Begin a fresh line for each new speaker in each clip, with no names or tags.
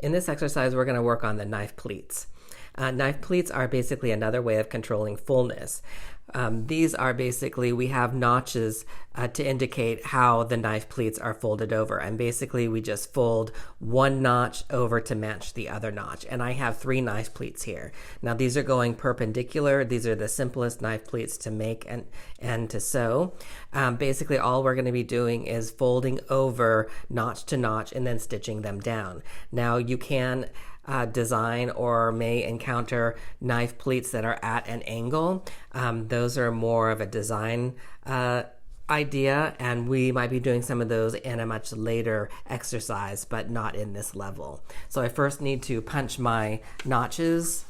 In this exercise, we're going to work on the knife pleats. Knife pleats are basically another way of controlling fullness. These are basically, we have notches to indicate how the knife pleats are folded over. And basically, we just fold one notch over to match the other notch. And I have 3 knife pleats here. Now, these are going perpendicular. These are the simplest knife pleats to make and to sew. Basically, all we're going to be doing is folding over notch to notch and then stitching them down. Now, you can design or may encounter knife pleats that are at an angle. Those are more of a design idea, and we might be doing some of those in a much later exercise, but not in this level. So I first need to punch my notches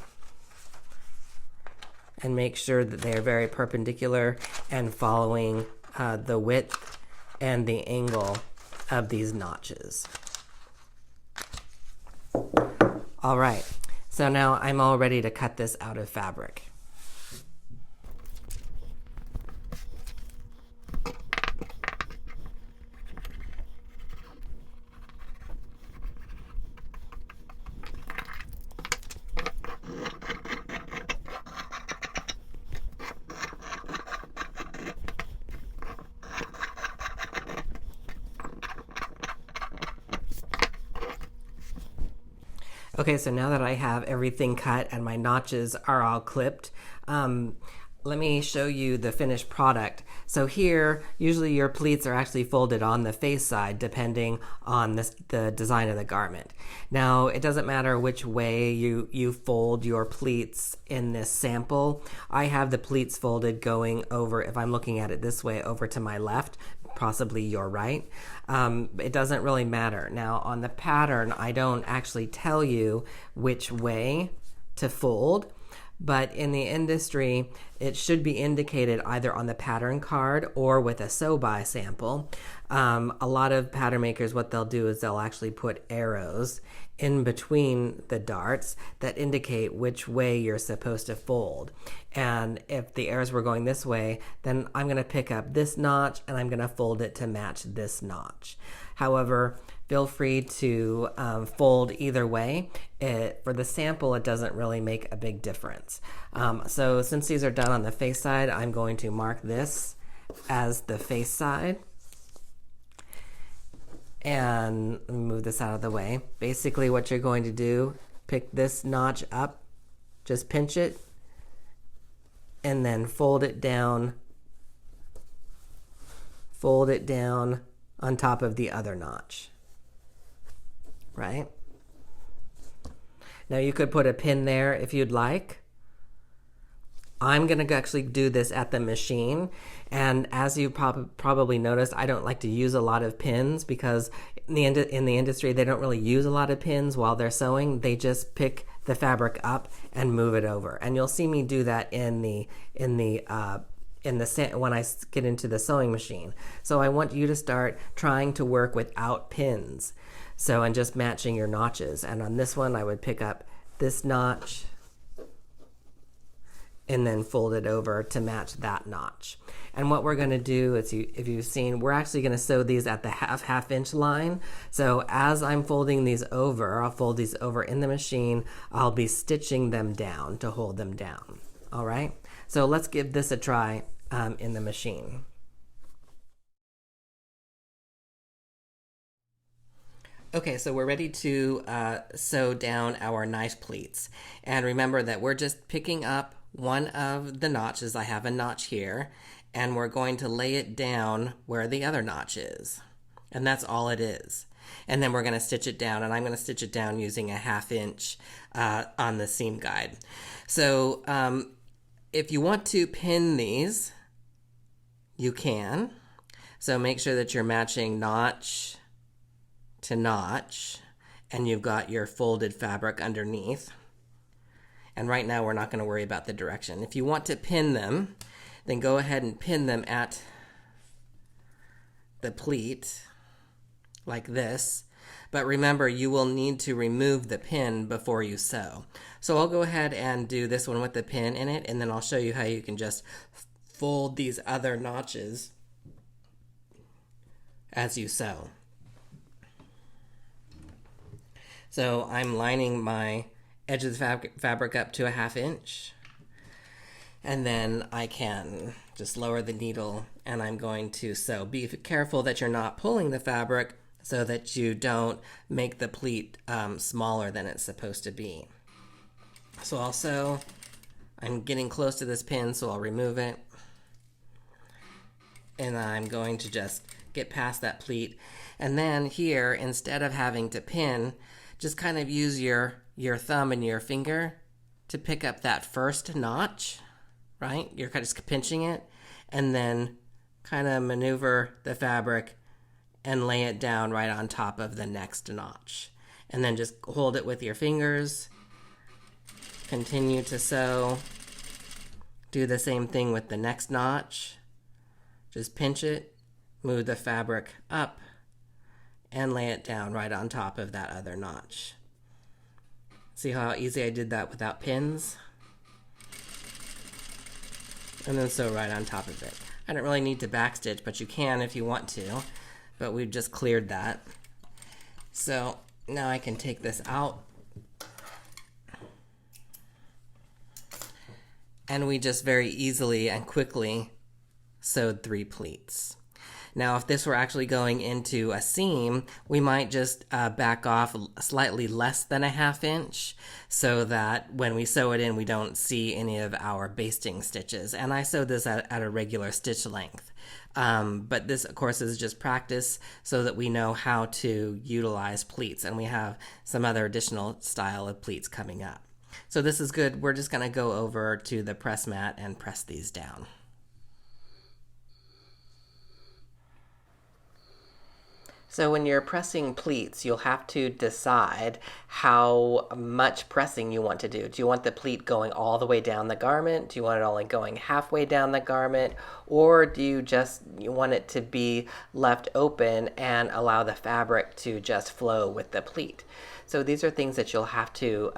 and make sure that they are very perpendicular and following the width and the angle of these notches. All right, so now I'm all ready to cut this out of fabric. Okay, so now that I have everything cut and my notches are all clipped, let me show you the finished product. So here, usually your pleats are actually folded on the face side depending on the design of the garment. Now, it doesn't matter which way you fold your pleats in this sample. I have the pleats folded going over, if I'm looking at it this way, over to my left, possibly your right. It doesn't really matter. Now, on the pattern, I don't actually tell you which way to fold, but in the industry, it should be indicated either on the pattern card or with a sew-by sample. A lot of pattern makers, what they'll do is they'll actually put arrows in between the darts that indicate which way you're supposed to fold. And if the arrows were going this way, then I'm going to pick up this notch and I'm going to fold it to match this notch. However, feel free to fold either way. For the sample, it doesn't really make a big difference. So since these are done on the face side, I'm going to mark this as the face side. And let me move this out of the way. Basically what you're going to do, pick this notch up, just pinch it, and then fold it down on top of the other notch, right? Now you could put a pin there if you'd like. I'm going to actually do this at the machine, and as you probably noticed, I don't like to use a lot of pins because in the industry they don't really use a lot of pins while they're sewing. They just pick the fabric up and move it over, and you'll see me do that when I get into the sewing machine. So I want you to start trying to work without pins, and just matching your notches. And on this one, I would pick up this notch and then fold it over to match that notch. And what we're going to do is, if you've seen, we're actually going to sew these at the half inch line. So as I'm folding these over, I'll fold these over in the machine. I'll be stitching them down to hold them down. All right. So let's give this a try in the machine. Okay, so we're ready to sew down our knife pleats. And remember that we're just picking up one of the notches. I have a notch here, and we're going to lay it down where the other notch is. And that's all it is. And then we're going to stitch it down, and I'm going to stitch it down using a 1/2 inch on the seam guide. So if you want to pin these, you can. So make sure that you're matching notch to notch, and you've got your folded fabric underneath. And right now we're not going to worry about the direction. If you want to pin them, then go ahead and pin them at the pleat like this. But remember, you will need to remove the pin before you sew. So I'll go ahead and do this one with the pin in it, and then I'll show you how you can just fold these other notches as you sew. So I'm lining my edge of the fabric up to a 1/2 inch. And then I can just lower the needle and I'm going to sew. Be careful that you're not pulling the fabric so that you don't make the pleat smaller than it's supposed to be. So I'll sew. I'm getting close to this pin, so I'll remove it. And I'm going to just get past that pleat. And then here, instead of having to pin, just kind of use your thumb and your finger to pick up that first notch, right? You're kind of just pinching it, and then kind of maneuver the fabric and lay it down right on top of the next notch. And then just hold it with your fingers. Continue to sew. Do the same thing with the next notch. Just pinch it, move the fabric up, and lay it down right on top of that other notch. See how easy I did that without pins? And then sew right on top of it. I don't really need to backstitch, but you can if you want to. But we've just cleared that. So now I can take this out. And we just very easily and quickly sewed 3 pleats. Now, if this were actually going into a seam, we might just back off slightly less than a 1/2 inch so that when we sew it in, we don't see any of our basting stitches. And I sewed this at a regular stitch length. But this, of course, is just practice so that we know how to utilize pleats. And we have some other additional style of pleats coming up. So this is good. We're just going to go over to the press mat and press these down. So when you're pressing pleats, you'll have to decide how much pressing you want to do. Do you want the pleat going all the way down the garment? Do you want it only going halfway down the garment? Or do you want it to be left open and allow the fabric to just flow with the pleat? So these are things that you'll have to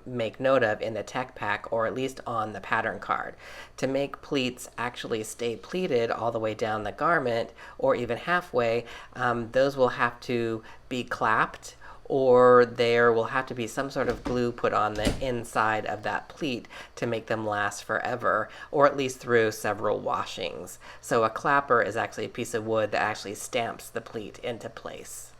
make note of in the tech pack, or at least on the pattern card. To make pleats actually stay pleated all the way down the garment, or even halfway, those will have to be clapped, or there will have to be some sort of glue put on the inside of that pleat to make them last forever, or at least through several washings. So a clapper is actually a piece of wood that actually stamps the pleat into place.